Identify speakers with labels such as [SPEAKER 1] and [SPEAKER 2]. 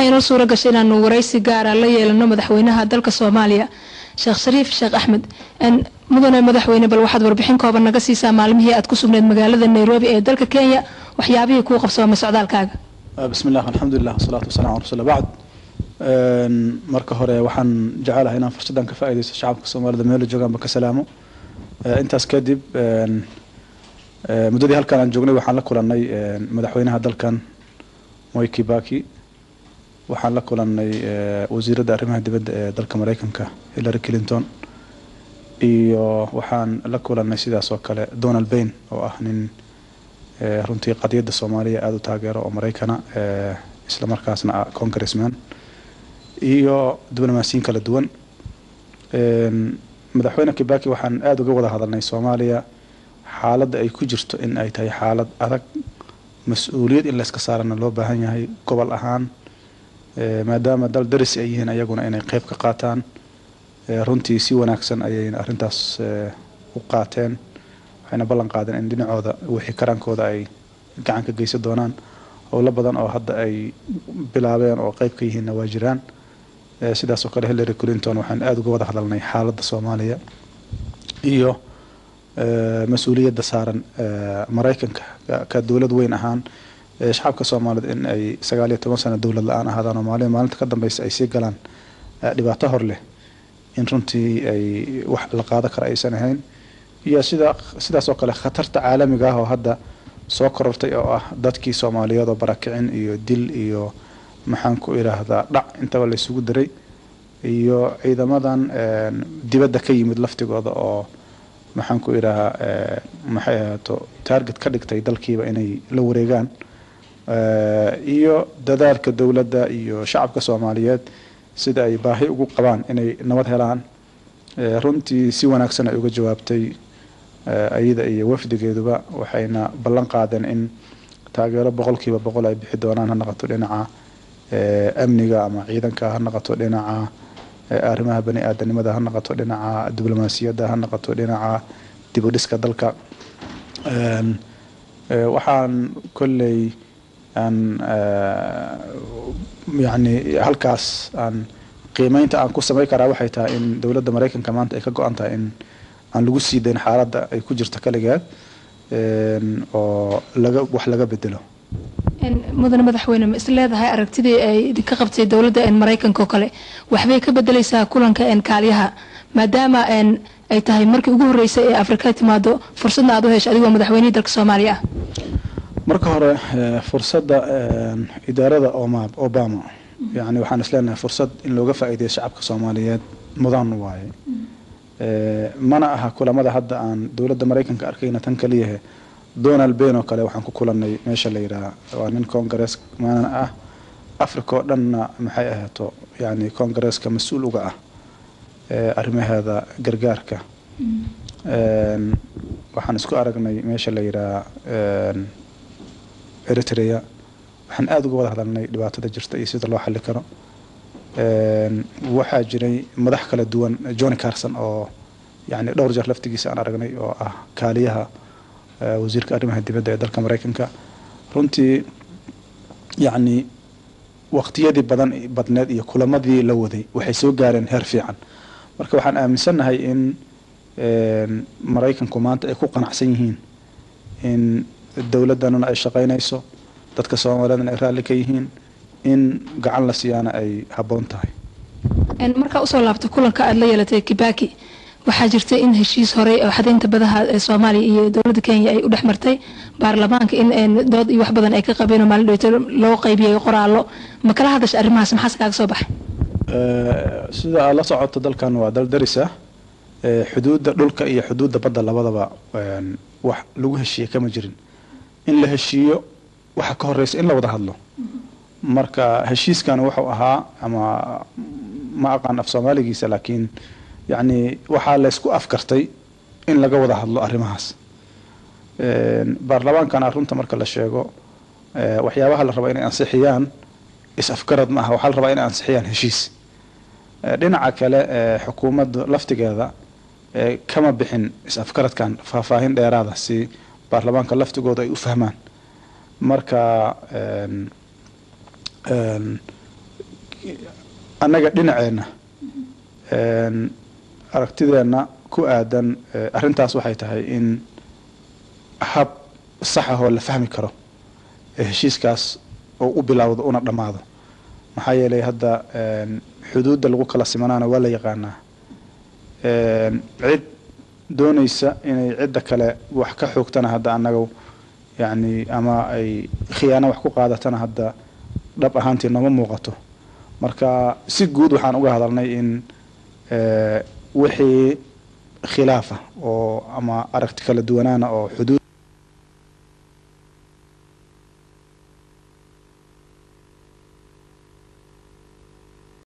[SPEAKER 1] waxayna suura gashay inaanu waraysi gaar ah la yeelano madaxweynaha dalka Soomaaliya Sheekh Shariif Sheekh Axmed mudane madaxweyne bal waxaad warbixin kooban naga siisaa maalmihii aad ku sugnayd magaalada Nairobi ee dalka Kenya waxyaabihii ku qabsoomay socdaalkaaga
[SPEAKER 2] bismillaah alxamdulillaah wasalaatu wasalaamu ala rasuulillah bacd marka hore waxaan jecelahay inaan fursadan ka faa'iideysto shacabka Soomaalida meel joogaan ka salaamo intaas kadib muddadii halkan aan joognay waxaan la kulannay madaxweynaha dalkan Mwai Kibaki waxaan la kulannay wasiirada arrimaha dibadda ee dalka Mareykanka Hillary Clinton iyo waxaan la kulannay sidaas oo kale Donald Bain oo ah nin runtii qadiyadda Soomaaliya aad u taageero oo Mareykana isla markaasna congressman iyo diblomaasiyiin kala duwan madaxweyne Kibaki waxaan aad uga wada hadalnay Soomaaliya xaaladda ay ku jirto in ay tahay xaalad adag mas'uuliyad in la iska saarana loo baahan yahay gobol ahaan maadaama dal daris ay yihiin ayaguna inay qayb ka qaataan runtii si wanaagsan ayay arrintaas u qaateen waxayna ballan qaadeen in dhinacooda wixii karaankooda ay gacan ka geysan doonaan howlo badan oo hadda ay bilaabeen oo qayb ka yihiin waa jiraan sidaas oo kale Hillary Clinton waxaan aad uga wada hadalnay xaaladda Soomaaliya iyo mas'uuliyadda saaran Mareykanka ka dawlad weyn ahaan shacabka Soomaaliyeed in ay 19 sano dawlad la'aan ahaadaan oo maalinta ka dambaysa ay sii galaan dhibaato hor leh in runtii ay wax la qaado kara aysan ahayn iyo sidaas oo kale khatarta caalamiga ah oo hadda soo korortay oo ah dadkii Soomaaliyeed oo barakicin iyo dil iyo maxaan ku iraahdaa dhac intaba la isugu diray iyo ciidamadan dibadda ka yimid laftigooda oo maxaan ku iraahdaa maxay ahaato target ka dhigtay dalkiiba inay la wareegaan iyo dadaalka dawladda iyo shacabka Soomaaliyeed sida ay baahi ugu qabaan inay nabad helaan runtii si wanaagsan ay uga jawaabtay ayada iyo wafdigeeduba waxayna ballan qaadeen in taageero 100% ay bixi doonaan ha noqoto dhinaca amniga ama ciidanka ha noqoto dhinaca arrimaha bani aadanimada ha noqoto dhinaca diblomaasiyadda ha noqoto dhinaca dib u dhiska dalka waxaan kulley aan yani halkaas aan qiimeynta aan ku sameey karaa waxay tahay in dawladda Mareykanka maanta ay ka go'an tahay in aan lagu sii deyn xaaladda ay ku jirto kaligeed oo wax laga bedelo
[SPEAKER 1] mudane madaxweyne ma isleedahay aragtidii ay ka qabtay dawladda Mareykanka oo kale waxbay ka bedelaysaa kulanka kaaliyaha maadaama ay tahay markii ugu horeysay ee Afrika timaado fursadna aad u heshay adigoo madaxweynaha dalka Soomaaliya
[SPEAKER 2] marka hore fursadda idaarada Obama yani waxaan isleenahay fursad in looga faa'iideeyo shacabka Soomaaliyeed mudan waaye mana aha kulamada hadda aan dawladda Mareykanka arkayna tan kaliya Donald Bain oo kale waxaan ku kulannay meesha la yiraahdo waa nin congress maana ah Afrika oo dhanna maxay ahaato yani congresska mas'uul uga ah arrimaheeda gargaarka waxaan isku aragnay meesha la yiraahdo Eritrea waxaan aad uga wada hadalnay dhibaatada jirta iyo sida loo xalli karo waxaa jiray madax kala duwan Johnny Carson oo yani dhowr jeer laftigiisa aan aragnay oo ah kaaliyaha wasiirka arrimaha dibadda ee dalka Mareykanka runtii yani waqtiyadii badneed iyo kulamadii la waday waxay soo gaareen heer fiican marka waxaan aaminsanahay in Mareykanku maanta ay ku qanacsan yihiin in dawladdanuna ay shaqaynayso dadka Soomaaliyeed ay raali ka yihiin in gacan la siyaana ay haboon tahay
[SPEAKER 1] marka u soo laabto kulanka aad la yeelatay Kibaki waxaa jirtay in heshiis hore oo xadeynta badaha ee Soomaaliya iyo dawladda Kenya ay u dhaxmartay baarlamaanka in dood iyo wax badan ay ka qabeen maalin dheer loo qaybiyay qoraallo ma kala hadashay arrimahaas maxaa kaga soo baxay
[SPEAKER 2] sida la socoto dalkan waa dal daris ah xuduudda dhulka iyo xuduudda badda labadaba wax lagu heshiiyay kama jirin in la heshiiyo waxa ka horeysa in la wada hadlo marka heshiiskan wuxuu ahaa ama ma aqaan af Soomaaligiisa laakiin يعني waxaa la isku afkartay in laga wada hadlo arrimahaas baarlamaankan runta marka la sheego waxyaabaha la rabo inay ansixiyaan is afkarad ma aha waxa la rabaa inay ansixiyaan heshiis dhinaca kale xukuumadda laftigeeda kama bixin is afkaradkan faahfaahin dheeraada si baarlamaanka laftigooda ay u fahmaan marka annaga dhinaceena aragtideena ku aadan arrintaas waxay tahay in hab sax ah oo la fahmi karo heshiiskaas oo u bilowdo una dhamaado maxaa yeelay hadda xuduudda lagu kala simanaana waa la yaqaanaa cid doonaysa inay cidda kale wax ka xoogtana hadda annaga yani ama ay khiyaano wax ku qaadatana hadda dhab ahaantii nooma muuqato marka si guud waxaan uga hadalnay in wixii khilaafa oo ama aragti kala duwanaana oo xuduud